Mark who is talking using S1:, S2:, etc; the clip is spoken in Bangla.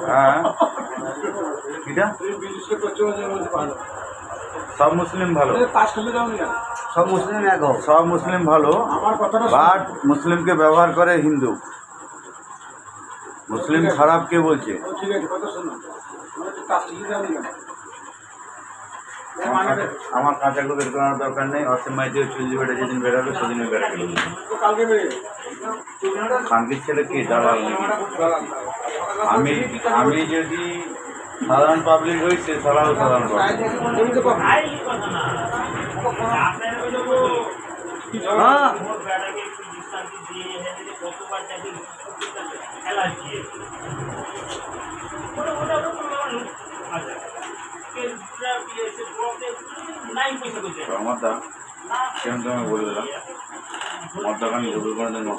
S1: হ্যাঁ কিটা সব মুসলিম ভালো,
S2: সব মুসলিম এক হোক।
S1: সব মুসলিম ভালো, বাট মুসলিমকে ব্যবহার করে হিন্দু। মুসলিম খারাপ কে বলছে? আমার কাঁচাগুলো বের করানোর দরকার নেই। অসীম মাইতিও চুলজি বেড়ে যেদিন বেরোবে সেদিনই বেরোবে। খানকির ছেলে কি দালাল নাকি? আমি যদি সাধারণ পাবলিক হই, সে সারাও সাধারণ পাবলিক। মমতা কেমন তুমি বলে দিলাম মমতাকে আমি ভুল করে দেবো।